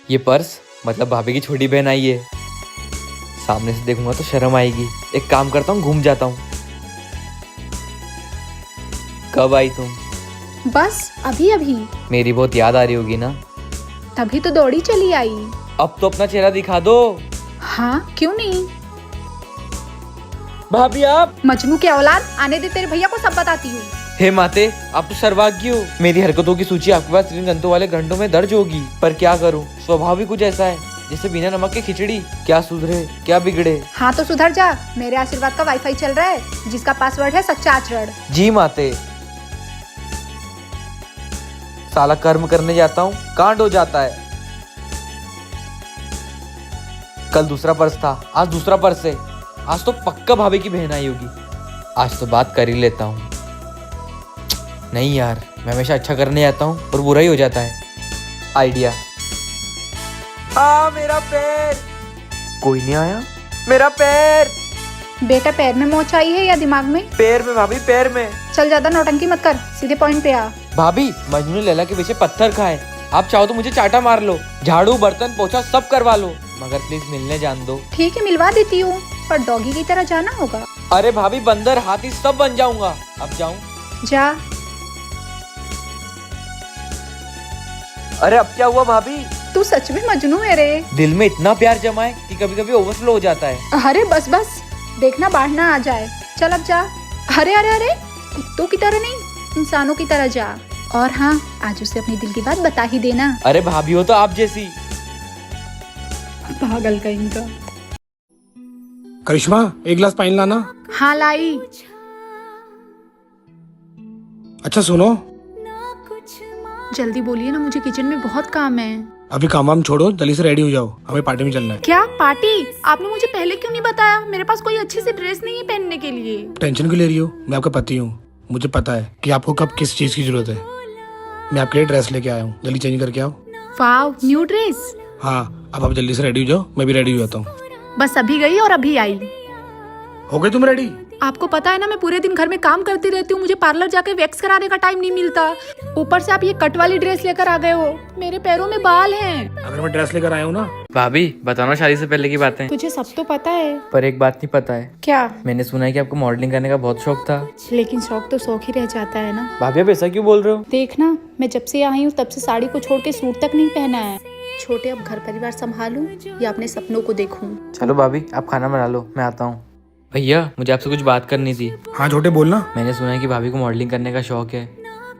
ये पर्स मतलब भाभी की छोटी बहन आई है। सामने से देखूंगा तो शर्म आएगी। एक काम करता हूँ, घूम जाता हूँ। कब आई तुम? बस अभी अभी। मेरी बहुत याद आ रही होगी ना? तभी तो दौड़ी चली आई। अब तो अपना चेहरा दिखा दो। हाँ क्यों नहीं। भाभी आप। मजनू के औलाद, आने दे, तेरे भैया को सब बताती हूँ। हे माते, आप तो सर्वज्ञ हो। मेरी हरकतों की सूची आपके पास 3 घंटों वाले घंटों में दर्ज होगी, पर क्या करूँ, स्वभाव ही कुछ ऐसा है जैसे बिना नमक के खिचड़ी। क्या सुधरे क्या बिगड़े। हाँ तो सुधर जा। मेरे आशीर्वाद का वाईफाई चल रहा है, जिसका पासवर्ड है सच्चा आचरण। जी माते। साला कर्म करने जाता हूँ, कांड हो जाता है। कल दूसरा पर्स था, आज दूसरा पर्स है। आज तो पक्का भाभी की बहन आई होगी। आज तो बात कर ही लेता हूँ। नहीं यार, मैं हमेशा अच्छा करने जाता हूँ और बुरा ही हो जाता है। आइडिया। मेरा पैर। कोई नहीं आया। मेरा पैर। बेटा पैर में मोच आई है या दिमाग में? पैर में भाभी, पैर में। चल ज्यादा नौटंकी मत कर, सीधे पॉइंट पे आ। भाभी, मजनू ने लैला के पीछे पत्थर खाए। आप चाहो तो मुझे चाटा मार लो, झाड़ू बर्तन पोछा सब करवा लो, मगर प्लीज मिलने जान दो। ठीक है मिलवा देती हूँ, पर डॉगी की तरह जाना होगा। अरे भाभी, बंदर हाथी सब बन जाऊंगा। अब जाऊं? जा। अरे अब क्या हुआ भाभी? तू सच में मजनू है रे। दिल में इतना प्यार जमा है कि कभी कभी ओवरफ्लो हो जाता है। अरे बस बस, देखना बाढ़ ना आ जाए। चल अब जा। अरे अरे अरे, कुत्तों की तरह नहीं, इंसानों की तरह जा। और हाँ, आज उसे अपनी दिल की बात बता ही देना। अरे भाभी हो तो आप जैसी। पागल कहीं का। करिश्मा, एक गिलास पानी लाना। हाँ लाई। अच्छा सुनो, जल्दी बोलिए ना, मुझे किचन में बहुत काम है। अभी काम वाम छोड़ो, जल्दी से रेडी हो जाओ, हमें पार्टी में चलना है। क्या पार्टी? आपने मुझे पहले क्यों नहीं बताया? मेरे पास कोई अच्छी सी ड्रेस नहीं है पहनने के लिए। टेंशन क्यों ले रही हो? मैं आपका पति हूँ, मुझे पता है कि आपको कब किस चीज की जरूरत है। मैं आपके लिए ड्रेस लेके आया हूँ, जल्दी चेंज करके आओ। वाव, न्यू ड्रेस। हाँ, अब आप जल्दी से रेडी हो जाओ, मैं भी रेडी हो जाता हूँ। बस अभी गई और अभी आई। हो गई तुम रेडी? आपको पता है ना, मैं पूरे दिन घर में काम करती रहती हूँ, मुझे पार्लर जाकर वैक्स कराने का टाइम नहीं मिलता। ऊपर से आप ये कट वाली ड्रेस लेकर आ गए हो। मेरे पैरों में बाल हैं। अगर मैं ड्रेस लेकर आया हूँ ना। भाभी बताना, शादी से पहले की बातें। तुझे सब तो पता है, पर एक बात नहीं पता है। क्या? मैंने सुना है कि आपको मॉडलिंग करने का बहुत शौक था। लेकिन शौक तो शौक ही रह जाता है ना। भाभी आप ऐसा क्यों बोल रहे हो? देखना, मैं जब से आई हूँ तब से साड़ी को छोड़ के सूट तक नहीं पहना है। छोटे, अब घर परिवार संभालूं या अपने सपनों को देखूं? चलो भाभी, आप खाना बना लो, मैं आता हूँ। भैया, मुझे आपसे कुछ बात करनी थी। हाँ छोटे, बोलना। मैंने सुना है कि भाभी को मॉडलिंग करने का शौक है।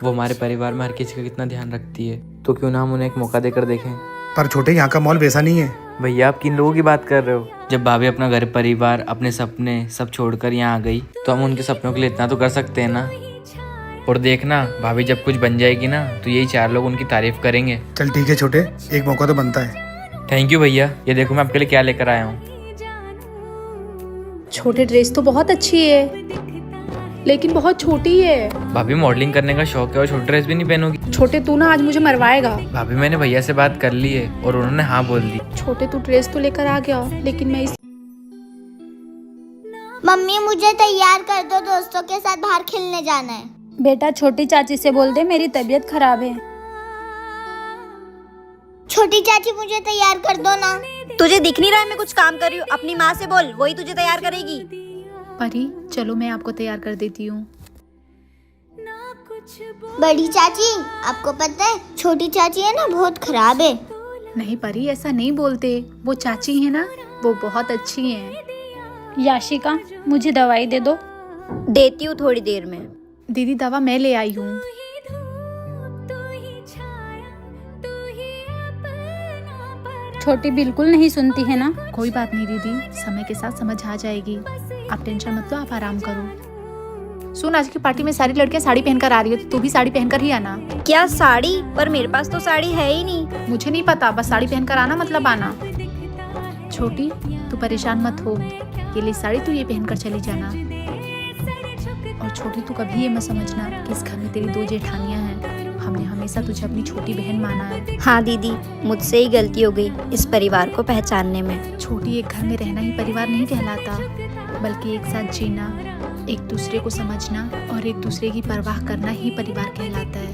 वो हमारे परिवार में हर किसी का कितना ध्यान रखती है, तो क्यों ना हम उन्हें एक मौका देकर देखें। पर छोटे, यहाँ का माहौल वैसा नहीं है। भैया, आप किन लोगों की बात कर रहे हो? जब भाभी अपना घर परिवार, अपने सपने सब छोड़कर यहाँ आ गई, तो हम उनके सपनों के लिए इतना तो कर सकते हैं ना। और देखना, भाभी जब कुछ बन जाएगी ना, तो यही 4 लोग उनकी तारीफ करेंगे। चल ठीक है छोटे, एक मौका तो बनता है। थैंक यू भैया। ये देखो मैं आपके लिए क्या लेकर आया हूँ। छोटे, ड्रेस तो बहुत अच्छी है, लेकिन बहुत छोटी है। भाभी, मॉडलिंग करने का शौक है और छोटी ड्रेस भी नहीं पहनोगी? छोटे, तू ना आज मुझे मरवाएगा। भाभी, मैंने भैया से बात कर ली है और उन्होंने हाँ बोल दी। छोटे, तू ड्रेस तो लेकर आ गया, लेकिन मैं इस मम्मी मुझे तैयार कर दो, दोस्तों के साथ बाहर खेलने जाना है। बेटा, छोटी चाची से बोल दे मेरी तबीयत खराब है। छोटी चाची मुझे तैयार कर दो ना। तुझे दिख नहीं रहा है मैं कुछ काम कर रही हूँ? अपनी माँ से बोल, वही तुझे तैयार करेगी। परी, चलो मैं आपको तैयार कर देती हूँ। बड़ी चाची, आपको पता है छोटी चाची है ना बहुत खराब है। नहीं परी, ऐसा नहीं बोलते। वो चाची है ना, वो बहुत अच्छी हैं। याशिका, मुझे दवाई दे दो। देती हूँ थोड़ी देर में। दीदी, दवा मैं ले आई हूँ। छोटी बिल्कुल नहीं सुनती है ना। कोई बात नहीं दीदी, समय के साथ समझ आ जाएगी। आप टेंशन मत लो, आप आराम करो। सुन, आज की पार्टी में सारी लड़कियां साड़ी पहनकर आ रही है, तो तू भी साड़ी पहनकर ही आना। क्या साड़ी? पर मेरे पास तो साड़ी है ही नहीं। मुझे नहीं पता, बस साड़ी पहनकर आना मतलब आना। छोटी, तू परेशान मत हो, ये ले साड़ी तू ये पहनकर चली जाना। और छोटी, तू कभी ये मत समझना कि इस घर में तेरी 2 जेठानियां हैं। हमने हमेशा तुझे अपनी छोटी बहन माना है। हाँ दीदी, मुझसे ही गलती हो गई इस परिवार को पहचानने में। छोटी, एक घर में रहना ही परिवार नहीं कहलाता, बल्कि एक साथ जीना, एक दूसरे को समझना और एक दूसरे की परवाह करना ही परिवार कहलाता है।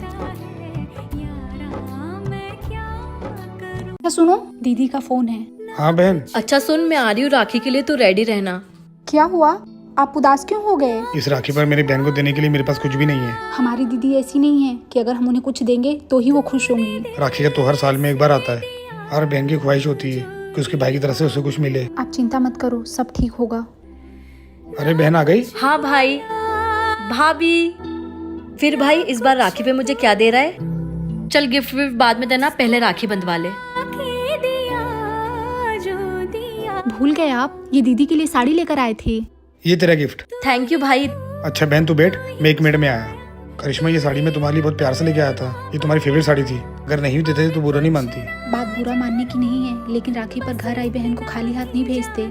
सुनो, दीदी का फोन है। हाँ बहन, अच्छा सुन, मैं आ रही हूँ राखी के लिए, तू रेडी रहना। क्या हुआ, आप उदास क्यों हो गए? इस राखी पर मेरी बहन को देने के लिए मेरे पास कुछ भी नहीं है। हमारी दीदी ऐसी नहीं है कि अगर हम उन्हें कुछ देंगे तो ही वो खुश होंगी। राखी का तो हर साल में एक बार आता है। हर बहन की ख्वाहिश होती है कि उसके भाई की तरफ से उसे कुछ मिले। आप चिंता मत करो, सब ठीक होगा। अरे बहन आ गई। हाँ भाई, भाभी। फिर भाई इस बार राखी पे मुझे क्या दे रहा है? चल गिफ्ट विफ्ट बाद में देना, पहले राखी बंधवा ले। भूल गए आप, ये दीदी के लिए साड़ी लेकर आए थे। ये तेरा गिफ्ट। थैंक यू भाई। अच्छा बहन तू बैठ, मैं 1 मिनट में आया। करिश्मा ये साड़ी मैं तुम्हारे लिए बहुत प्यार से लेके आया था। ये तुम्हारी फेवरेट साड़ी थी। अगर नहीं देते तो बुरा नहीं मानती। बात बुरा मानने की नहीं है, लेकिन राखी पर घर आई बहन को खाली हाथ नहीं भेजते।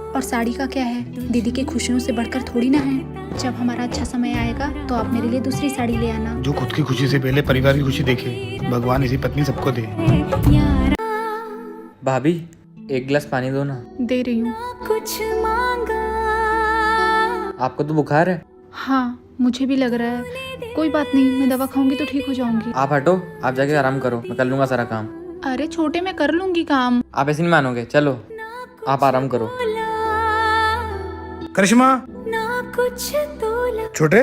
और साड़ी का क्या है, दीदी की खुशियों से बढ़कर थोड़ी ना है। जब हमारा अच्छा समय आएगा तो आप मेरे लिए दूसरी साड़ी ले आना। जो खुद की खुशी से पहले परिवार की खुशी देखे, भगवान इसी पत्नी सबको दे। भाभी, एक गिलास पानी दो ना। दे रही हूँ। आपको तो बुखार है। हाँ, मुझे भी लग रहा है। कोई बात नहीं, मैं दवा खाऊंगी तो ठीक हो जाऊंगी। आप हटो, आप जाके आराम करो, मैं कर लूंगा सारा काम। अरे छोटे, मैं कर लूंगी काम। आप ऐसे नहीं मानोगे, चलो आप आराम करो। करिश्मा, छोटे,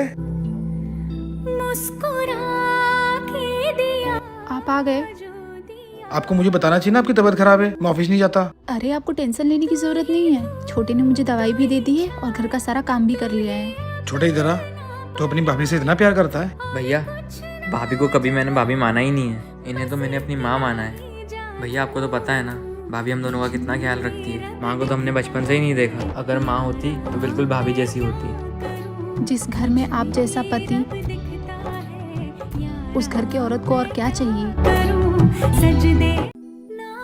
आप आ गए। आपको मुझे बताना चाहिए ना आपकी तबीयत खराब है, मैं ऑफिस नहीं जाता। अरे आपको टेंशन लेने की जरूरत नहीं है। छोटे ने मुझे दवाई भी दे दी है और घर का सारा काम भी कर लिया है। छोटे इधर आ, तो अपनी भाभी से इतना प्यार करता है। भैया, भाभी को कभी मैंने भाभी माना ही नहीं है। इन्हें तो मैंने अपनी माँ माना है। भैया आपको तो पता है ना, भाभी हम दोनों का कितना ख्याल रखती है। माँ को तो हमने बचपन से ही नहीं देखा। अगर माँ होती तो बिल्कुल भाभी जैसी होती। जिस घर में आप जैसा पति, उस घर की औरत को और क्या चाहिए।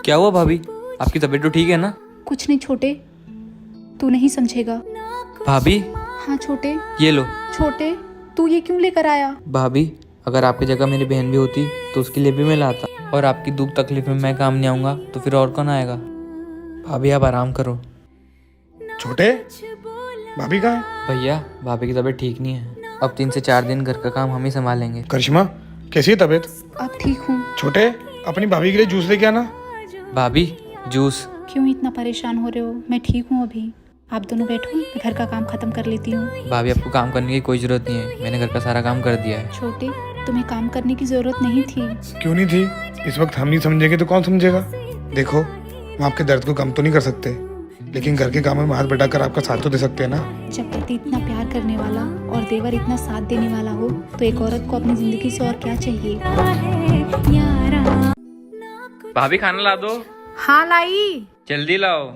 क्या हुआ भाभी, आपकी तबीयत तो ठीक है ना? कुछ नहीं छोटे, तू नहीं समझेगा। भाभी, हाँ छोटे। ये लो। छोटे, तू ये क्यों लेकर आया? भाभी, अगर आपकी जगह मेरी बहन भी होती तो उसके लिए भी मैं लाता। और आपकी दुख तकलीफ में मैं काम नहीं आऊंगा तो फिर और कौन आएगा? भाभी आप आराम करो। छोटे, भाभी कहाँ है? भैया, भाभी की तबीयत ठीक नहीं है। अब 3 से 4 दिन घर का काम हम ही संभालेंगे। करिश्मा, कैसी है तबीयत? अब ठीक हूँ। छोटे, अपनी भाभी के लिए जूस लेके आना। भाभी, जूस। क्यों इतना परेशान हो रहे हो? मैं ठीक हूँ अभी। आप दोनों बैठो, मैं घर का काम खत्म कर लेती हूँ। भाभी आपको काम करने की कोई जरूरत नहीं है, मैंने घर का सारा काम कर दिया है। छोटे, तुम्हें काम करने की जरूरत नहीं थी। क्यों नहीं थी? इस वक्त हम नहीं समझेंगे तो कौन समझेगा? देखो, हम आपके दर्द को कम तो नहीं कर सकते, लेकिन घर के कामों में हाथ बटाकर आपका साथ तो दे सकते हैं ना। जब पति इतना प्यार करने वाला और देवर इतना साथ देने वाला हो, तो एक औरत को अपनी जिंदगी से और क्या चाहिए। भाभी खाना ला दो। हाँ लाई। जल्दी लाओ।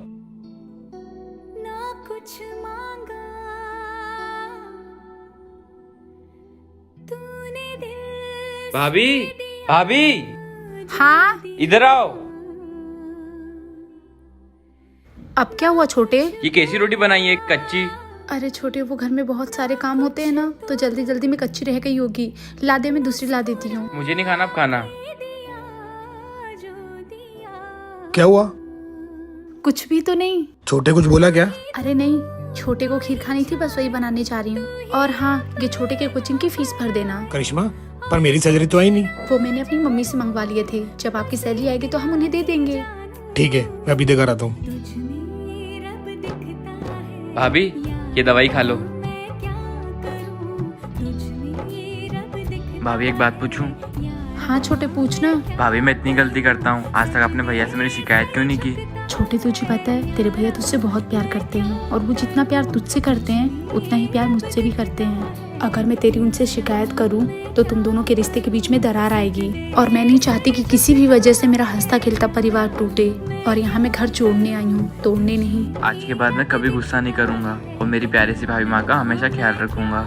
भाभी, भाभी, हाँ, इधर आओ। अब क्या हुआ छोटे? ये कैसी रोटी बनाई है, कच्ची? अरे छोटे, वो घर में बहुत सारे काम होते हैं ना, तो जल्दी जल्दी में कच्ची रह गई होगी। ला दे, मैं दूसरी ला देती हूँ। मुझे नहीं खाना, आप खाना। क्या हुआ? कुछ भी तो नहीं। छोटे कुछ बोला क्या? अरे नहीं, छोटे को खीर खानी थी, बस वही बनाने जा रही हूँ। और हाँ, ये छोटे के कोचिंग की फीस भर देना। करिश्मा, पर मेरी सैलरी तो आई नहीं। वो मैंने अपनी मम्मी से मंगवा लिए थे। जब आपकी सैलरी आएगी तो हम उन्हें दे देंगे। ठीक है, मैं अभी देकर आता हूँ। भाभी, ये दवाई खा लो। भाभी एक बात पूछूं? हाँ छोटे, पूछना। भाभी मैं इतनी गलती करता हूँ, आज तक अपने भैया से मेरी शिकायत क्यों नहीं की? छोटे, तुझे पता है तेरे भैया तुझसे बहुत प्यार करते हैं, और वो जितना प्यार तुझसे करते हैं उतना ही प्यार मुझसे भी करते हैं। अगर मैं तेरी उनसे शिकायत करूं तो तुम दोनों के रिश्ते के बीच में दरार आएगी, और मैं नहीं चाहती कि किसी भी वजह से मेरा हंसता खेलता परिवार टूटे। और यहाँ मैं घर जोड़ने आई हूँ, तोड़ने नहीं। आज के बाद मैं कभी गुस्सा नहीं करूंगा और मेरी प्यारी सी भाभी माँ का हमेशा ख्याल रखूंगा।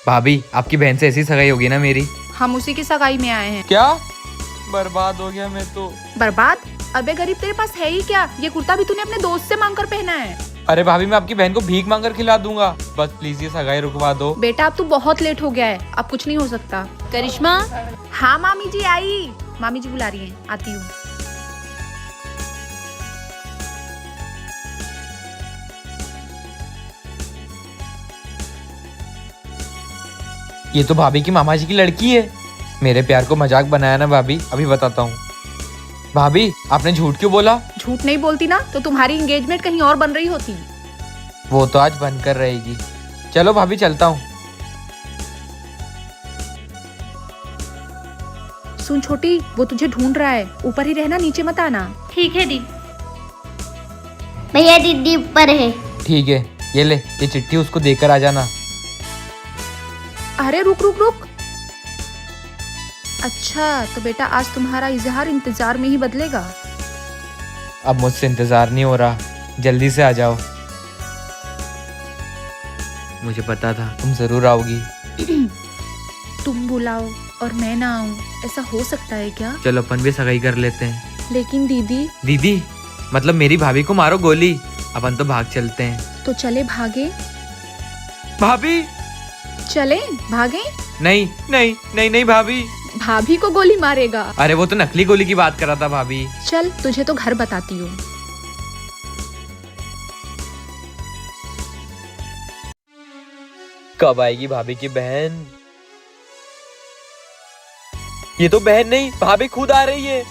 भाभी, आपकी बहन से ऐसी सगाई होगी ना मेरी? हम उसी की सगाई में आए हैं। क्या? बर्बाद हो गया मैं तो। बर्बाद? अबे गरीब, तेरे पास है ही क्या? ये कुर्ता भी तूने अपने दोस्त से मांग कर पहना है। अरे भाभी, मैं आपकी बहन को भीख मांग कर खिला दूंगा, बस प्लीज ये सगाई रुकवा दो। बेटा, अब तू बहुत लेट हो गया है, अब कुछ नहीं हो सकता। करिश्मा, हाँ मामी जी आई। मामी जी बुला रही हैं, आती हूँ। ये तो भाभी की मामा जी की लड़की है। मेरे प्यार को मजाक बनाया ना भाभी, अभी बताता हूँ। भाभी आपने झूठ क्यों बोला? झूठ नहीं बोलती ना तो तुम्हारी एंगेजमेंट कहीं और बन रही होती। वो तो आज बनकर रहेगी। चलो भाभी चलता हूँ। सुन छोटी, वो तुझे ढूंढ रहा है, ऊपर ही रहना, नीचे मत आना। ठीक है दी। भैया दीदी ऊपर है। ठीक है, ये ले, ये चिट्ठी उसको देकर आ जाना। अरे रुक रुक रुक। अच्छा तो बेटा आज तुम्हारा इजहार इंतजार में ही बदलेगा। अब मुझसे इंतजार नहीं हो रहा, जल्दी से आ जाओ। मुझे पता था तुम जरूर आओगी। तुम बुलाओ और मैं ना आऊं, ऐसा हो सकता है क्या? चलो अपन भी सगाई कर लेते हैं। लेकिन दीदी। दीदी मतलब मेरी भाभी को मारो गोली, अपन तो भाग चलते हैं। तो चले भागे? भाभी चले भागे? नहीं नहीं नहीं नहीं भाभी। भाभी को गोली मारेगा? अरे वो तो नकली गोली की बात कर रहा था भाभी। चल तुझे तो घर बताती हूँ। कब आएगी भाभी की बहन? ये तो बहन नहीं, भाभी खुद आ रही है।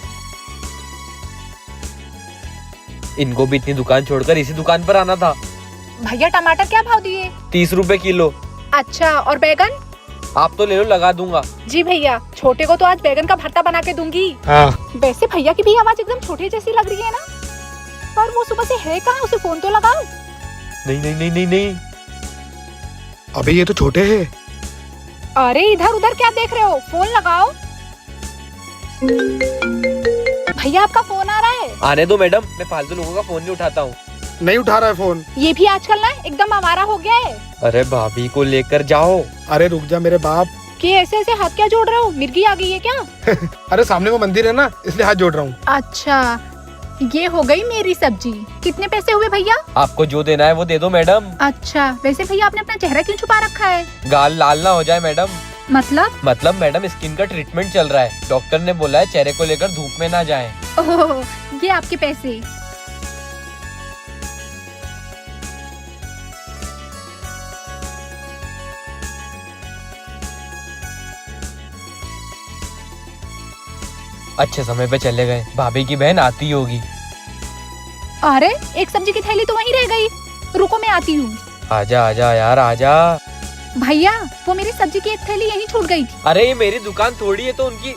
इनको भी इतनी दुकान छोड़कर इसी दुकान पर आना था। भैया टमाटर क्या भाव दिए? 30 रुपए किलो। अच्छा और बैगन? आप तो ले लो, लगा दूंगा। जी भैया, छोटे को तो आज बैगन का भरता बना के दूंगी। हाँ। वैसे भैया की भी आवाज एकदम छोटे जैसी लग रही है ना, पर वो सुबह से है कहाँ? उसे फोन तो लगाओ। नहीं नहीं नहीं नहीं नहीं। अबे ये तो छोटे हैं। अरे इधर उधर क्या देख रहे हो, फोन लगाओ। भैया आपका फोन आ रहा है। आने दो मैडम, मैं फालतू लोगों का फोन नहीं उठाता हूँ। नहीं उठा रहा है फोन। ये भी आजकल ना एकदम आवारा हो गया है। अरे भाभी को लेकर जाओ। अरे रुक जा मेरे बाप। कि ऐसे ऐसे हाथ क्या जोड़ रहे हो, मिर्गी आ गई है क्या? अरे सामने वो मंदिर है ना, इसलिए हाथ जोड़ रहा हूँ। अच्छा ये हो गई मेरी सब्जी। कितने पैसे हुए भैया? आपको जो देना है वो दे दो मैडम। अच्छा वैसे भैया आपने अपना चेहरा क्यों छुपा रखा है? गाल लाल ना हो जाए मैडम। मतलब मैडम स्किन का ट्रीटमेंट चल रहा है, डॉक्टर ने बोला है चेहरे को लेकर धूप में ना जाएं। ओह ये आपके पैसे। अच्छे समय पे चले गए, भाभी की बहन आती होगी। अरे एक सब्जी की थैली तो वहीं रह गई, रुको मैं आती हूँ। आजा आजा यार आजा। भैया वो मेरी सब्जी की एक थैली यहीं छूट गई थी। अरे ये मेरी दुकान थोड़ी है तो उनकी।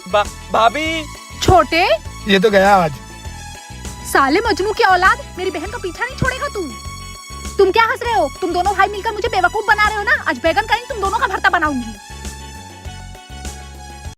भाभी छोटे ये तो गया आज। साले मजनू की औलाद, मेरी बहन का पीछा नहीं छोड़ेगा तू। तुम क्या हंस रहे हो? तुम दोनों भाई मिलकर मुझे बेवकूफ बना रहे हो ना। आज बैगन का नहीं तुम दोनों का भरता बनाऊंगी।